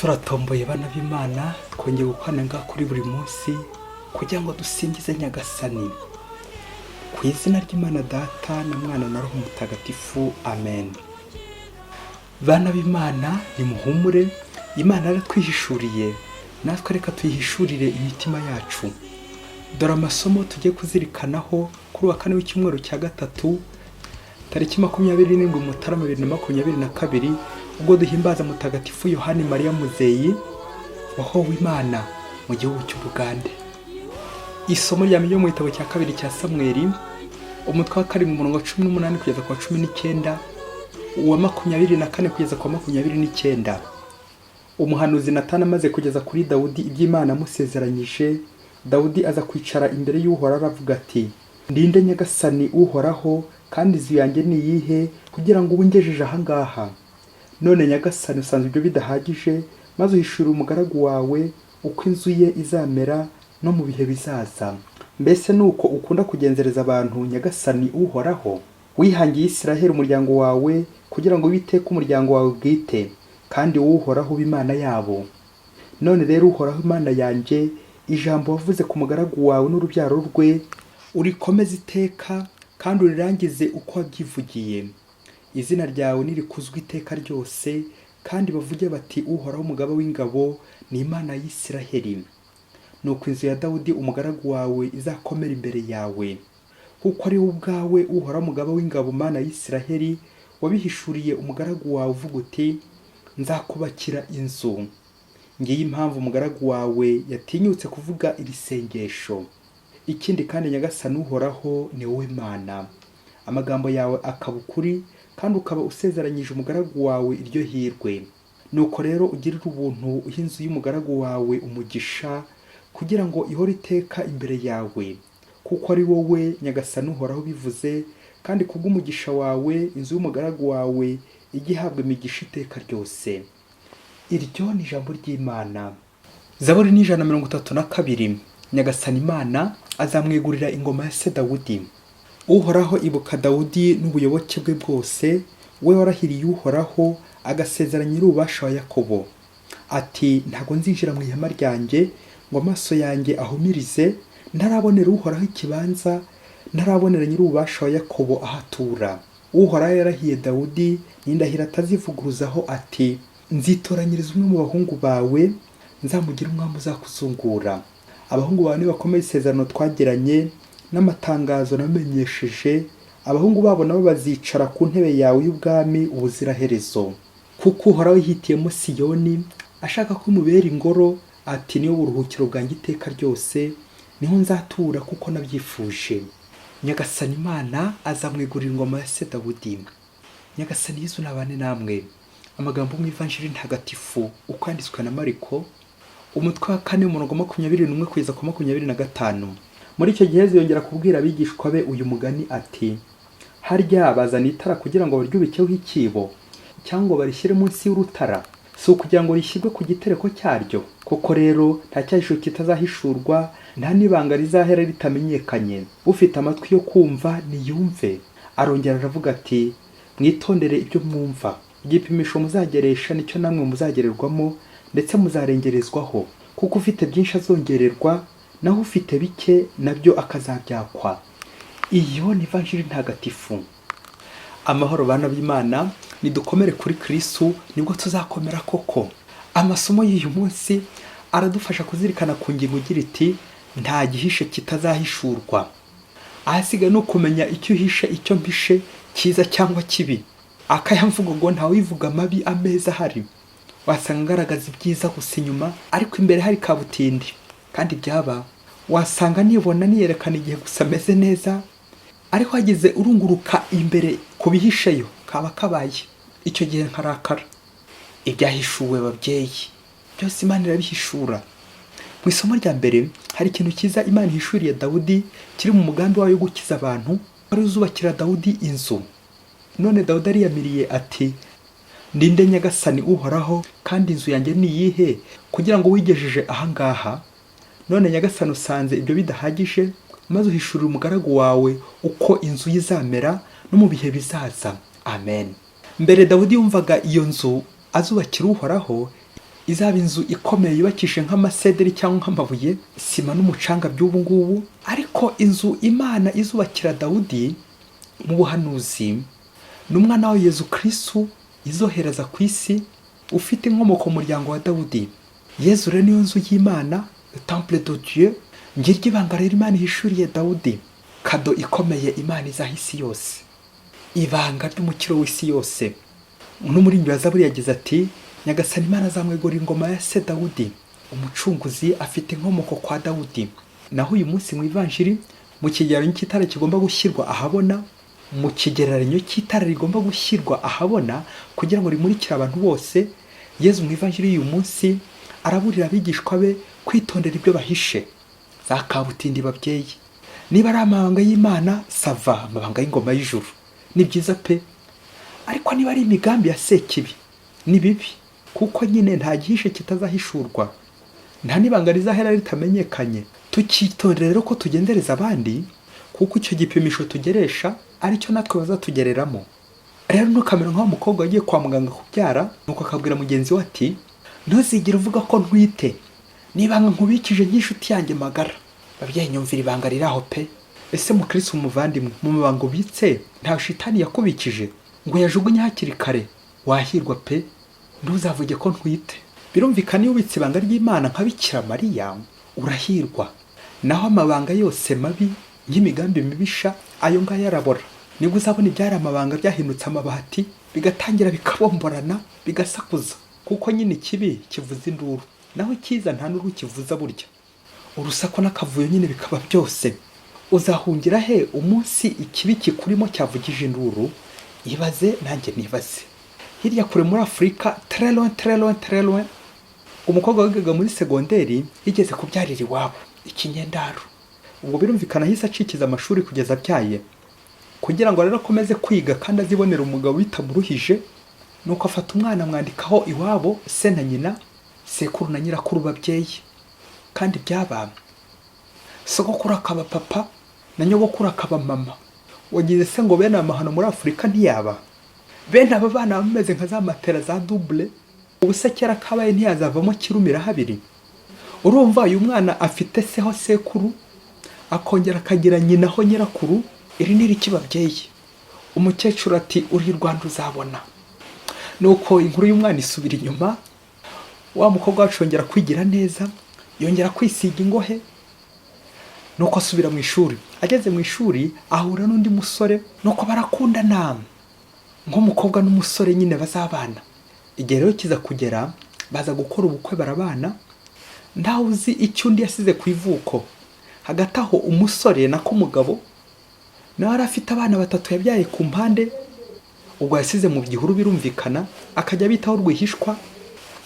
turatomboye bana b'Imana, twongeye gukorana kuri buri munsi kugira ngo dusingize Nyagasani. Ku izina ry'Imana Data na Mwana na Roho Mutagatifu, amen. Bana b'Imana, nimuhumure, Imana yaratwihishuriye, natwe reka tuyihishurire imitima yacu. Dore amasomo tugiye kuzirikanaho kuri wa kane w'icyumweru cya gatatu, tariki 27 Mutarama 2022, ubwo duhimbaza Mutagatifu Yohani Mariya Muzeyi wahowe Imana mu gihugu cy'Ubugande. Isomo rya mu gitabo cya kabiri cya Samweli, umutwe wa 7:18 kugeza ku 19, uwa 24 kugeza ku 29. Umuhanuzi Natani amaze kugeza kuri Dawudi iby'Imana amusezeranyije, Dawudi aza kwicara imbere y'Uhoraho aravuga ati: ndinde Nyagasani Uhoraho, kandi inzu yanjye ni iyihe kugira ngo ubungejeje aha ngaha? None Nyagasani, usanzwe ibyo bidahagije, maze uhishurira umugaragu wawe uko inzu ye izamera no mu bihe bizaza. Mbese nuko ukunda kugenzereza abantu, Nyagasani Uhoraho? Wihangiye Isiraheli umuryango wawe kugira ngo witeke umuryango wawe bwite, kandi wowe Uhoraho uba Imana yabo. None rero Uhoraho Imana yanjye, ijambo wavuze ku mugaragu wawe n'urubyaro rwe urikomeze iteka kandi urirangize uko wabyivugiye. Izina ryawe nirikuzwe iteka ryose, kandi bavuge bati: Uhoraho umugaba w'ingabo ni Imana y'Isiraheli. Nuko inzu ya Dawudi umugaragu wawe izakomera imbere yawe, kuko ari wowe ubwawe Uhoraho umugaba w'ingabo, Mana y'Isiraheli, wabihishuriye umugaragu wawe uvuga uti: nzakubakira inzu. Ngiyi impamvu umugaragu wawe yatinyutse kuvuga iri sengesho. Ikindi kandi Nyagasani Uhoraho ni wowe Mana. Amagambo yawe akaba ukuri, kandi ukaba usezeranyije umugaragu wawe iryo hirwe. Nuko rero ugirire ubuntu uha inzu y'umugaragu wawe umugisha, kugira ngo ihore iteka imbere yawe, kuko ari wowe Nyagasani Uhoraho bivuze, kandi kubw'umugisha wawe inzu y'umugaragu wawe ijye ihabwa imigisha iteka ryose. Iryo ni ijambo ry'Imana. Zaburi ni 132. Nyagasani Imana azamwegurira ingoma ya se Dawudi. Uhoraho ibuka Dawudi n'ubuyoboke bwe bwose, we warahiriye Uhoraho agasezeranya nyir'ububasha wa Yakobo ati: ntago nzinjira mu ihema ryanjye ngo amaso yanjye ahumirize, ntarabonera Uhoraho ikibanza, ntarabonera nyir'ububasha wa Yakobo ahatura. Uhoraho yarahiye Dawudi n'indahiro atazivuguruzaho ati: nzitoranyiriza umwe mu bahungu bawe, nzamugira umwami uzakuzungura. Abahungu bawe nibakomeye isezerano twagiranye n'amatangazo namenyesheje, abahungu babo nabo bazicara ku ntebe yawe y'ubwami ubuziraherezo. Kuko Uhoraho yihitiyemo Siyoni, ashaka ko imubera ingoro, ati: niyo buruhukiro bwanjye iteka ryose, niho nzatura kuko nabyifuje. Nyagasani Imana azamwegurira ingoma ya se Dawudi. Nyagasani Yesu nabane namwe. Amagambo mu Ivanjiri ntagatifu uko yanditswe na Mariko, umutwe wa 4:21 kugeza ku 25. Muri icyo gihe yongera kubwira abigishwa be uyu mugani ati: harya bazana itara kugira ngo baryubikeho ikibo, cyangwa barishyire munsi y'urutara? Si ukugira ngo rishyirwe ku gitereko cyaryo? Koko rero nta cyahisho kitazahishurwa, nta n'ibanga rizahera ritamenyekanye. Ufite amatwi yo kumva niyumve. Arongera aravuga ati: mwitondere ibyo mwumva. Igipimisho muzageresha nicyo namwe muzagererwamo, ndetse muzarengerezwaho. Kuko ufite byinshi azongererwa, naho ufite bike nabyo akazabyakwa. Iyo ni Ivanjiri ntagatifu. Amahoro bana b'Imana, nidukomere kuri Kristo, nibwo tuzakomera koko. Amasomo y'uyu munsi aradufasha kuzirikana ku ngingo igira iti: nta gihishe kitazahishurwa. Ahasigaye no kumenya icyo uhishe, icyo mpishe, cyiza cyangwa kibi. Akayamvugo ngo ntawivuga mabi ameza ahari. Wasanga ngaragaza ibyiza gusa inyuma, ariko imbere hari kabutindi. Kandi byaba wasanga nibona niyerekana igihe gusa meze neza, ariko hagize urunguruka imbere kubihisheyo kaba kabaye. Icyo gihe nkarakara. Ibyahishuwe babyeyi, byose Imana irabihishura. Mu isomo rya mbere hari ikintu cyiza Imana ihishuriye Dawudi kiri mu mugambi wayo gukiza abantu, ari uzubakira Dawudi inzu. None Dawudi ariyamiriye ati: ndinde Nyagasani Uhoraho, kandi inzu yanjye ni iyihe kugira ngo wigejeje aha ngaha? None Nyagasani, usanze ibyo bidahagije, maze uhishurira umugaragu wawe uko inzu izamera no mu bihe bizaza. Amen. Mbere Dawudi yumvaga iyo nzu azubakira Uhoraho izaba inzu ikomeye yubakishije nk'amasederi cyangwa nk'amabuye, sima n'umucanga by'ubu ngubu, ariko inzu Imana izubakira Dawudi mu buhanuzi n'umwana wa Yezu Kristo izohereza ku isi ufite inkomoko mu muryango wa Dawudi. Yezu rero niyo nzu y'Imana, le temple de Dieu. Ngiryo ibanga rero Imana ihishuriye Dawudi, kado ikomeye Imana izaha isi yose, ibanga ry'umukiro w'isi yose. N'umuririmbyi wa Zaburi yagize ati, Nyagasani Imana azamwegurira ingoma ya se Dawudi, umucunguzi afite inkomoko kwa Dawudi. Naho uyu munsi mu ivanjiri, mu kigereranyo cy'itara kigomba gushyirwa ahabona, mu kigereranyo cy'itara rigomba gushyirwa ahabona kugira ngo rimurikire abantu bose, Yezu mu ivanjiri y'uyu munsi araburira abigishwa be kwitondera ibyo bahishe. Za kabutindi babyeyi, niba ari amabanga y'Imana sava, amabanga y'ingoma y'ijuru ni byiza pe, ariko niba ari imigambi ya sekibi ni bibi, kuko nyine nta gihishe kitazahishurwa, nta n'ibanga rizahera ritamenyekanye. Tukitondere rero ko tugendereza abandi, kuko icyo gipimisho tugeresha aricyo natwe bazatugereramo. Rero ntukamere nk'aho umukobwa wagiye kwa muganga kubyara, nuko akabwira mugenzi we ati, ntuzigire uvuga ko ntwite, n'ibanga nkubikije nk'inshuti yanjye magara. Babyeyi nyumvira ibanga riraho pe. Ese mukristo umuvandimwe, mu mabanga ubitse nta shitani yakubikije ngo yajugunye hakiri kare? Wahirwa pe, ntuzavuge ko ntwite. Birumvikana iyo ubitse ibanga ry'Imana nka Bikira Mariya urahirwa. Naho amabanga yose mabi y'imigambi mibisha, ayo ngayo arabora. Nibwo uzabona ibyari amabanga byahindutse amabati, bigatangira bikabomborana, bigasakuza, kuko nyine ikibi kivuza induru, naho icyiza nta n'uru kivuza burya. Urusaku n'akavuyo nyine bikaba byose. Uzahungira he umunsi ikibi kikurimo cyavugije induru? Ibaze nanjye nibaze. Hirya kure muri Afurika, très loin, umukobwa wigaga muri segonderi yigeze kubyarira iwabo ikinyendaro. Ubwo birumvikana ahise acikiza amashuri kugeza abyaye, kugira ngo rero akomeze kwiga kandi azibonera umugabo bitamuruhije. Nuko afata umwana amwandikaho iwabo se na nyina, sekuru na nyirakuru babyeyi. Kandi byaba sogokuru akaba papa na nyogokuru akaba mama. Wagize se ngo bene amahano muri Afurika ntiyaba? Bene aba bana bameze nka za matera za double, ubuse kera kabaye ntiyazavamo kirumira habiri. Urumva uyu mwana afite seho sekuru, akongera akagira nyina ho nyirakuru. Iri ni iki babyeyi? Umukecuru ati, uri Rwanda uzabona. Nuko inkuru y'umwana isubira inyuma, wa mukobwa wacongera kwigira neza, yongera kwisiga ingohe. Nuko asubira mu ishuri. Ageze mu ishuri ahura n'undi musore, nuko barakundana nk'umukobwa n'umusore nyine bazabana. Igihe rero kiza kugera, baza gukora ubukwe barabana, ntawe uzi icyo undi yasize ku ivuko. Hagati aho umusore nako umugabo nawe arafite abana 3 yabyaye ku mpande. Ubwo yasize mu gihuru birumvikana, akajya bitaho rwihishwa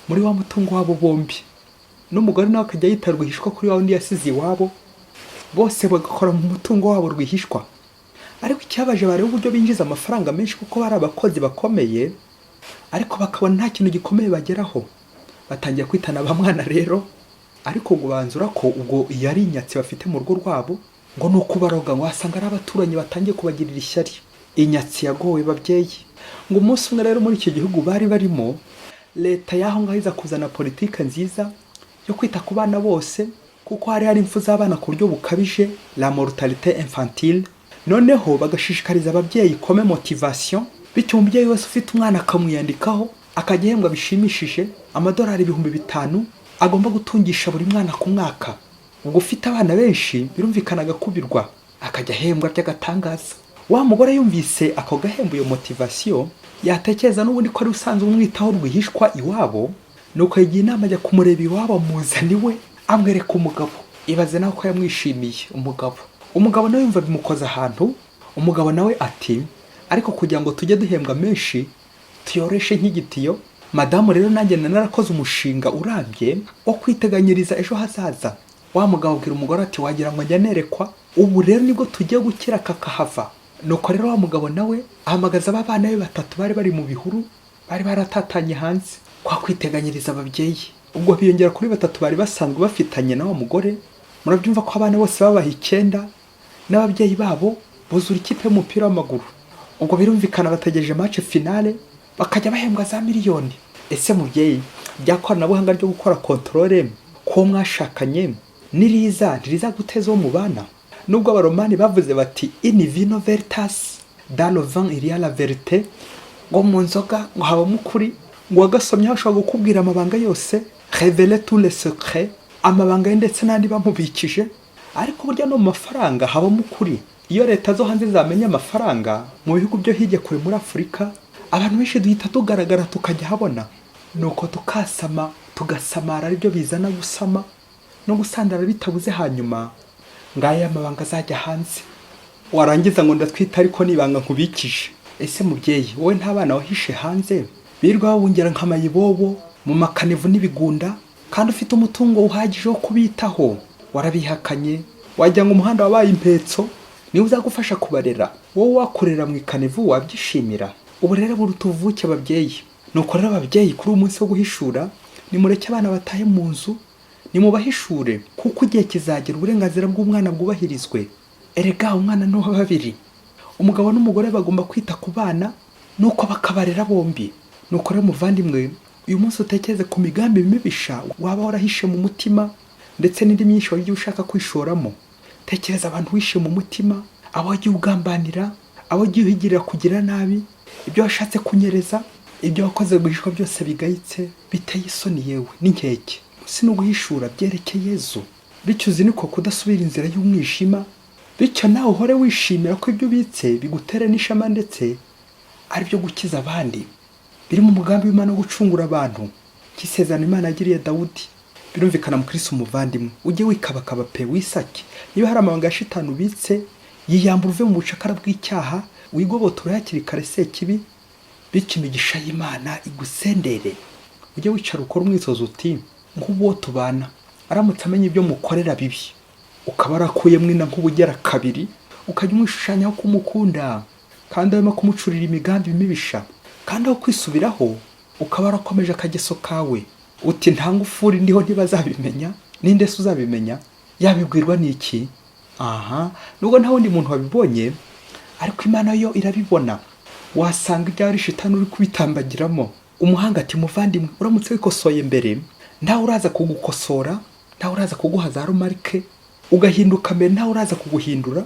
muri wa mutungo wabo bombi. N'umugore nawe akajya yita rwihishwa kuri wa undi yasize iwabo. Bose bagakora mu mutungo wabo rwihishwa. Ariko icyabaje bari uburyo binjiza amafaranga menshi, kuko bari abakozi bakomeye, ariko bakabona nta kintu gikomeye bageraho. Batangiye kwitana bamwana rero, ariko ngo banzura ko ubwo yari inyatsi bafite mu rugo rwabo, ngo nuko baroga ngo asanga ari abaturanyi batangiye kubagirira ishyari. Inyatsi yagowe babyeyi. Ngo umunsi umwe rero muri icyo gihugu bari barimo, leta yaho ngaho iza kuzana politike nziza yo kwita ku bana bose, kuko hari impfu z'abana ku buryo bukabije, la mortalité infantile. Noneho bagashishikariza ababyeyi kome motivation, bityo umubyeyi wese ufite umwana akamwiyandikaho, akagihembwa bishimishije amadolari 5,000 agomba gutungisha buri mwana ku mwaka. Ubwo ufite abana benshi birumvikana agakubirwa, akajya ahembwa by'agatangaza. Wa mugore yumvise ako gahembo iyo motivation, yatekereza n'ubundi ko ari usanzwe umwitaho rwihishwa iwabo, nuko yigiye inama ajya kumureba iwabo, amuzaniwe amwereka umugabo. Ibaze nawe ko yamwishimiye umugabo nawe yumva bimukoza ahantu. Umugabo nawe ati, ariko kugira ngo tujye duhembwa menshi tuyoreshe nk'igitiyo, madamu rero nanjye narakoze umushinga urambye wo kwiteganyiriza ejo hazaza. Wa mugabo abwira umugore ati, wagira ngo njya nerekwa, ubu rero nibwo tugiye gukira kakahava. Nuko rero wa mugabo nawe ahamagaza abana be 3 bari bari mu bihuru, bari baratatanye hanze kwa kwiteganyiriza ababyeyi. Ubwo biyongera kuri 3 bari basanzwe bafitanye na wa mugore. Murabyumva ko abana bose babaha 9 n'ababyeyi babo buzura ikipe y'umupira w'amaguru. Ubwo birumvikana bategereje match finale, bakajya bahembwa za miliyoni. ese mubyeyi, rya koranabuhanga ryo gukora controle ko mwashakanye ntiriza guteza uwo mubana? Nubwo abaromani bavuze bati in vino veritas, dans le vin il y a la vérité, ngo mu nzoga ngo habamo ukuri, ngo wagasomye ashobora gukubwira amabanga yose, révéler tous les secrets, amabanga ye ndetse n'andi bamubikije. Ariko burya no mu mafaranga habamo ukuri. Iyo leta zo hanze zamenya amafaranga mu bihugu byo hirya kure muri Afurika, abantu benshi duhita tugaragara tukajya habona, nuko tukasama tugasamara, aribyo bizana gusama no gusandara bitabuze, hanyuma ngaya amabanga azajya hanze, warangiza ngo ndatwita ariko nibanga nkubikije. Ese mubyeyi, wowe nta bana wahishe hanze birwa babungera nk'amayibobo mu makanivu n'ibigunda, kandi ufite umutungo uhagije wo kubitaho? Warabihakanye, wajya ngo umuhanda wabaye impetso, niwe uzagufasha kubarera. Wowe wakorera mu ikanivu wabyishimira? Uburere burutuvuke ababyeyi. Nuko rero ababyeyi, kuri umunsi wo guhishura, nimureke abana batahe mu nzu, nimubahishure, kuko igihe kizagera uburenganzira bw'umwana bwubahirizwe. Erega umwana ni uwa babiri, umugabo n'umugore bagomba kwita ku bana, nuko bakabarera bombi. Nuko rero muvandimwe, uyu munsi utekereze ku migambi mibisha waba warahishe mu mutima, ndetse n'indi myinshi wagiye ushaka kwishoramo. Tekereza abantu wishe mu mutima, abo wagiye ugambanira, abo wagiye uhigirira kugira nabi, ibyo washatse kunyereza, ibyo wakoze guhishwa byose bigayitse, biteye isoni yewe n'inkeke. Si no guhishura byerekeye Yezu, bityo uzi niko kudasubira inzira y'umwijima, bityo nawe uhore wishimira ko ibyo ubitse bigutere n'ishema, ndetse ari byo gukiza abandi, biri mu mugambi w'Imana wo gucungura abantu, cy'isezerano Imana yagiriye Dawudi. Birumvikana mu Kristo umuvandimwe, ujye wikabakaba pe, wisake. Niba hari amabanga ya shitani ubitse, yiyambura uve mu bucakara bw'icyaha, wigobotora hakiri kare sekibi, bityo imigisha y'Imana igusendere. Ujye wicara ukora umwisozo uti, nk'uwo tubana aramutse amenya ibyo mukorera bibi, ukaba arakuyemo ina nk'ubugera kabiri, ukajya umwishushanyaho ko umukunda, kandi arimo kumucurira imigambi mibisha, kandi aho kwisubiraho ukaba arakomeje akageso kawe, uti nta ngufuri ndiho ntibazabimenya. Ninde se uzabimenya? Yabibwirwa n'iki? Nubwo nta wundi muntu wabibonye, ariko Imana yo irabibona. Wasanga ibyo ari shitani uri kubitambagiramo. Umuhanga ati, muvandimwe, uramutse wikosoye mbere, ntawe uraza kugukosora, ntawe uraza kuguha za romarike, ugahinduka mbere ntawe uraza kuguhindura,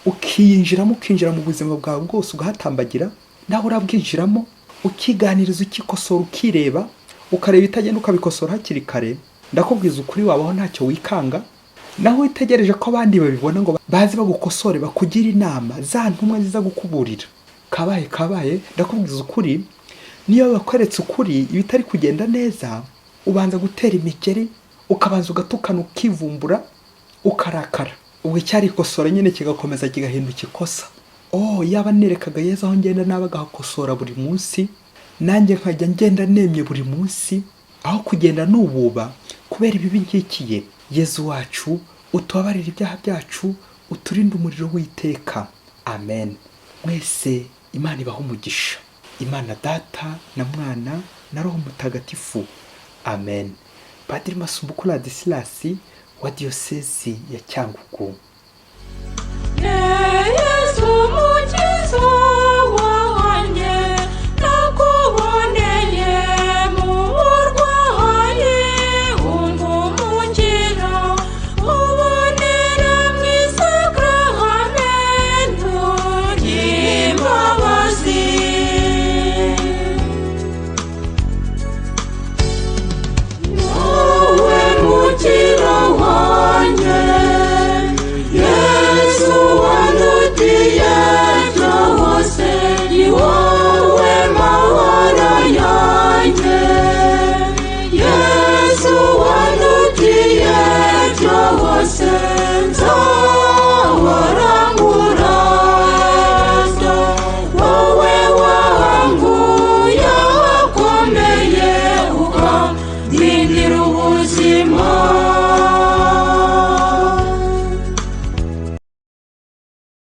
ukinjira mu buzima bwawe bwose ugahatambagira, ntawe urabwinjiramo, ukiganiriza, ukikosora, ukireba, ukareba itagenda ukabikosora hakiri kare. Ndakubwiza ukuri, wabaho ntacyo wikanga, naho witegereje ko abandi babibona ngo bazi bagukosore, bakugira inama, za ntumwa ziza gukuburira. Kabaye, ndakubwiza ukuri, niyo bakweretse ukuri ibitari kugenda neza, ubanza gutera imigeri, ukabanza ugatukana, ukivumbura, ukarakara. Ubwo icyari ikosora nyine kigakomeza kigahinduka ikosa. Yaba nerekaga Yezu aho ngenda nawe agakosora buri munsi, nanjye nkajya ngenda nemye buri munsi, aho kugenda nububa kubera ibibi nkikiye. Yezu wacu, utubabarire ibyaha byacu, uturinde umuriro w'iteka. Amen. Mwese Imana ibaho umugisha. Imana Data na Mwana na Roho Mutagatifu. Amen. Padiri Masumbuko Ladislas wa Diyosezi ya Cyangugu. Yesu Mukiza.